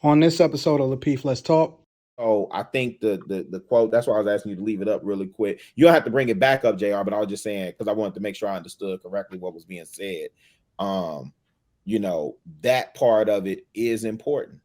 On this episode of Lapeef, Let's Talk. Oh, I think the quote, that's why I was asking you to leave it up really quick. You don't have to bring it back up, JR, but I was just saying because I wanted to make sure I understood correctly what was being said. Um, that part of it is important.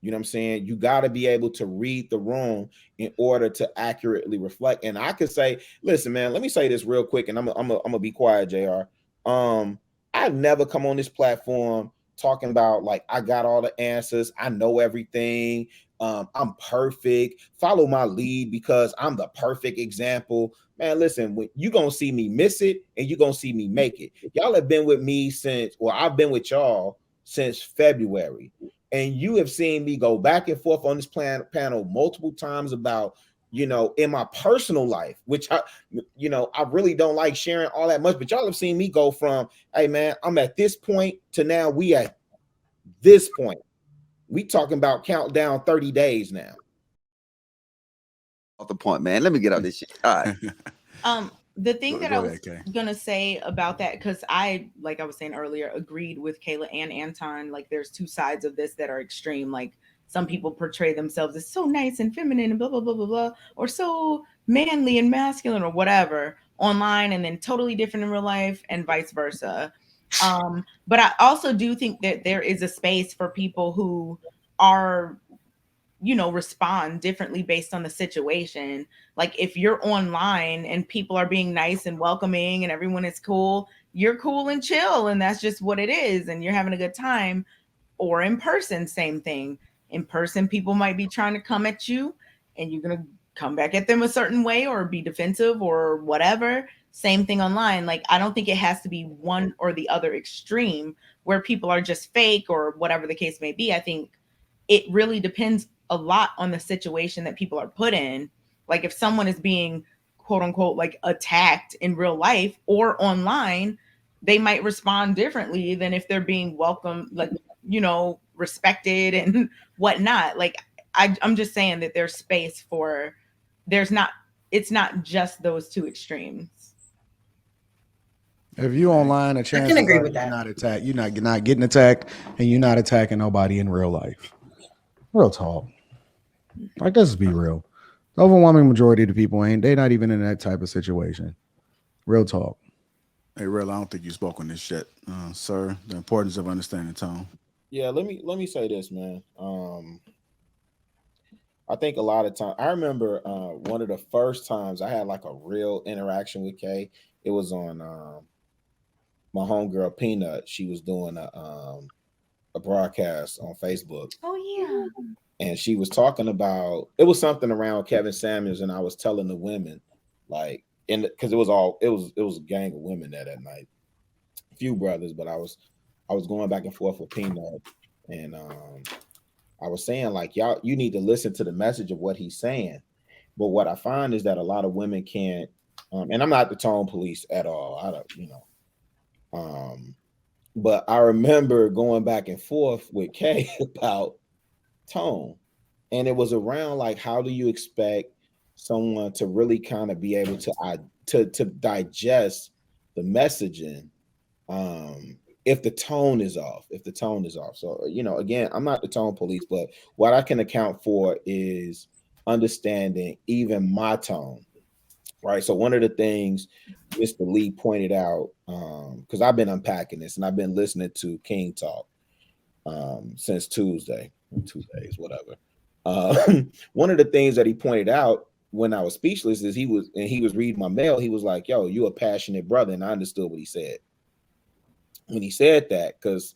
You know what I'm saying? You got to be able to read the room in order to accurately reflect. And I could say, listen, man, let me say this real quick, and I'm gonna be quiet, JR. I've never come on this platform talking about like I got all the answers, I know everything, I'm perfect, follow my lead because I'm the perfect example. Man, listen, when you gonna see me miss it and you're gonna see me make it. Y'all have been with me since, well, I've been with y'all since February, and you have seen me go back and forth on this panel multiple times about, in my personal life, which I really don't like sharing all that much, but y'all have seen me go from, hey man, I'm at this point to now we at this point. We talking about countdown 30 days now. Off the point, man. Let me get out this shit. All right. The thing that I was ahead, gonna say about that, because like I was saying earlier, agreed with Kayla and Anton. Like, there's two sides of this that are extreme. Like, some people portray themselves as so nice and feminine and blah blah blah blah blah, or so manly and masculine or whatever online, and then totally different in real life, and vice versa. But I also do think that there is a space for people who are, respond differently based on the situation. Like, if you're online and people are being nice and welcoming and everyone is cool, you're cool and chill, and that's just what it is, and you're having a good time. Or in person, same thing. In person, people might be trying to come at you and you're going to come back at them a certain way or be defensive or whatever. Same thing online. Like, I don't think it has to be one or the other extreme where people are just fake or whatever the case may be. I think it really depends a lot on the situation that people are put in. Like, if someone is being quote unquote like attacked in real life or online, they might respond differently than if they're being welcomed, like, respected and whatnot. Like, I'm just saying that there's space for, it's not just those two extremes. If you online, a chance can agree are with you're that. not attacked. You're not getting attacked, and you're not attacking nobody in real life. Real talk. Like, let's be real. The overwhelming majority of the people they're not even in that type of situation. Real talk. Hey, Rilla, I don't think you spoke on this yet, sir. The importance of understanding tone. Yeah, let me say this, man. I think a lot of time I remember one of the first times I had like a real interaction with Kay. It was on my homegirl Peanut. She was doing a broadcast on Facebook. Oh yeah. And she was talking about, it was something around Kevin Samuels, and I was telling the women, like, because it was a gang of women there that night, a few brothers, but I was going back and forth with Peanut, and I was saying like, y'all, you need to listen to the message of what he's saying. But what I find is that a lot of women can't, and I'm not the tone police at all. I don't, but I remember going back and forth with Kay about tone, and it was around like, how do you expect someone to really kind of be able to digest the messaging if the tone is off, so again, I'm not the tone police, but what I can account for is understanding even my tone, right? So one of the things Mr. Lee pointed out, because I've been unpacking this and I've been listening to King talk since Tuesdays, whatever. One of the things that he pointed out when I was speechless is he was reading my mail. He was like, "Yo, you a passionate brother," and I understood what he said when he said that, because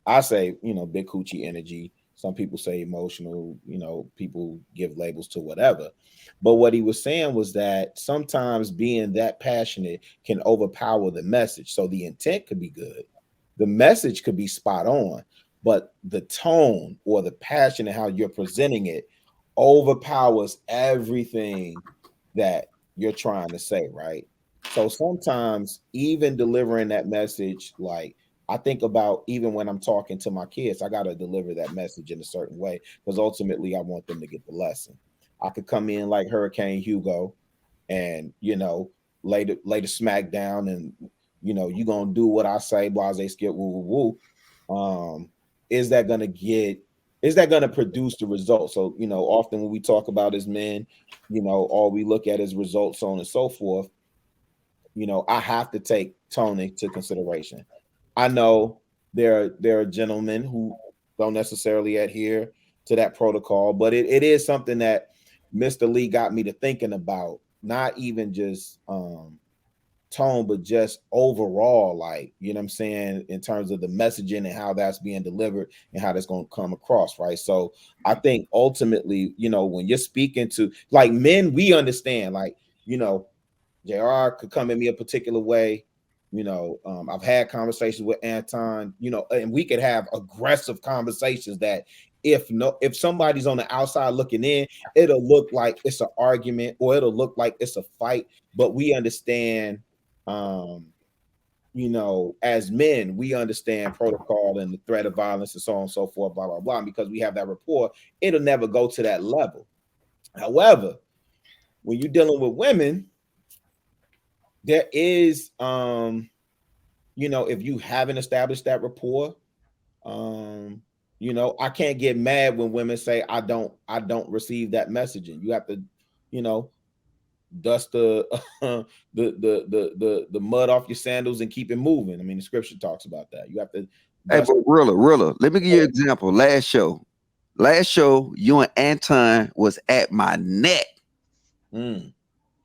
I say big coochie energy. Some people say emotional. People give labels to whatever. But what he was saying was that sometimes being that passionate can overpower the message. So the intent could be good, the message could be spot on, but the tone or the passion and how you're presenting it overpowers everything that you're trying to say, right? So sometimes even delivering that message, like I think about even when I'm talking to my kids, I got to deliver that message in a certain way because ultimately I want them to get the lesson. I could come in like Hurricane Hugo and lay the smack down, and you gonna do what I say, blase skip woo woo woo. Is that gonna get is that going to produce the results? So, you know, often when we talk about as men, you know, all we look at is results, so on and so forth. You know, I have to take tone into consideration. I know there are gentlemen who don't necessarily adhere to that protocol, but it is something that Mr. Lee got me to thinking about, not even just tone, but just overall, like, you know what I'm saying, in terms of the messaging and how that's being delivered and how that's going to come across, right? So I think ultimately, you know, when you're speaking to like men, we understand, like, you know, JR could come at me a particular way. You know, I've had conversations with Anton, you know, and we could have aggressive conversations that if somebody's on the outside looking in, it'll look like it's an argument or it'll look like it's a fight. But we understand, you know, as men, we understand protocol and the threat of violence and so on and so forth, blah, blah, blah. And because we have that rapport, it'll never go to that level. However, when you're dealing with women, there is you know, if you haven't established that rapport, you know, I can't get mad when women say I don't receive that messaging. You have to, you know, dust the the mud off your sandals and keep it moving. I mean, the scripture talks about that. You have to Hey, but Rilla, let me give you an example. Last show, you and Anton was at my neck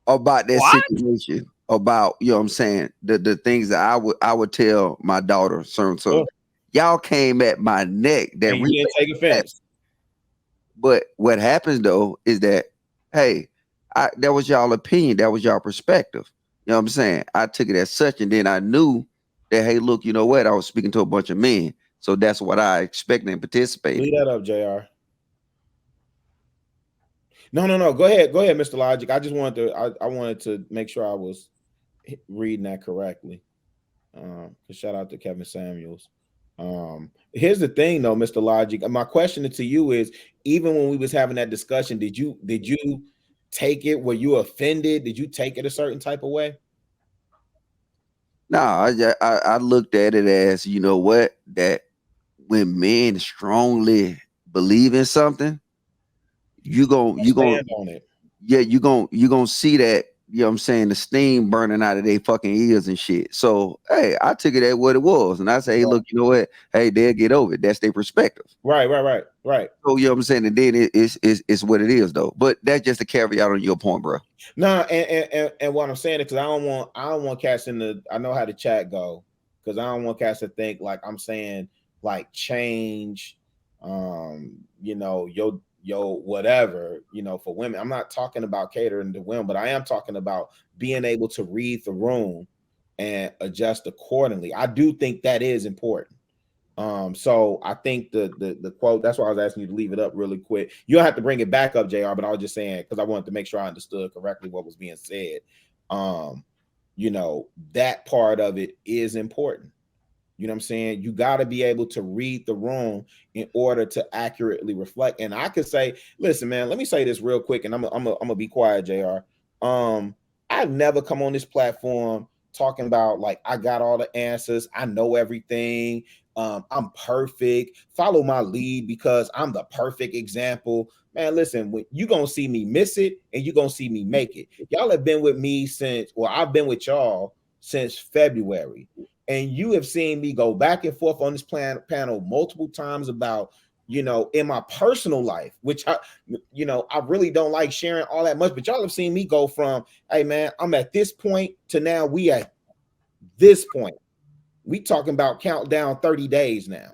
about that situation, about, you know what I'm saying, the things that I would tell my daughter. So y'all came at my neck. That and you didn't take offense. But what happens though is that, hey, that was y'all opinion, that was y'all perspective. You know what I'm saying? I took it as such, and then I knew that, hey, look, you know what? I was speaking to a bunch of men, so that's what I expected and participated. Leave that up, JR. No. Go ahead, Mr. Logic. I just wanted to, I wanted to make sure I was reading that correctly. Shout out to Kevin Samuels. Here's the thing, though, Mr. Logic. My question to you is: even when we was having that discussion, did you take it? Were you offended? Did you take it a certain type of way? No, I looked at it as, you know what, that when men strongly believe in something, you gonna on it. Yeah, you gonna see that, you know what I'm saying, the steam burning out of their fucking ears and shit. So hey, I took it at what it was, and I say, hey, look, you know what? Hey, they'll get over it. That's their perspective. Right. So you know what I'm saying, and then it's what it is though. But that's just a caveat on your point, bro. No, and what I'm saying is because I don't want cats in the, I know how the chat go, because I don't want cats to think like I'm saying like change, you know, yo whatever, you know, for women. I'm not talking about catering to women, but I am talking about being able to read the room and adjust accordingly. I do think that is important. So I think the quote, that's why I was asking you to leave it up really quick. You don't have to bring it back up, JR, but I was just saying, because I wanted to make sure I understood correctly what was being said. You know, that part of it is important. You know what I'm saying? You got to be able to read the room in order to accurately reflect. And I could say, listen, man, let me say this real quick, and I'm gonna be quiet, JR. I've never come on this platform talking about like I got all the answers, I know everything, I'm perfect, follow my lead because I'm the perfect example. Man, listen, when you gonna see me miss it and you're gonna see me make it. Y'all have been with me since, well, I've been with y'all since February. And you have seen me go back and forth on this panel multiple times about, you know, in my personal life, which I, you know, I really don't like sharing all that much, but y'all have seen me go from, hey man, I'm at this point to now we at this point. We talking about countdown 30 days now.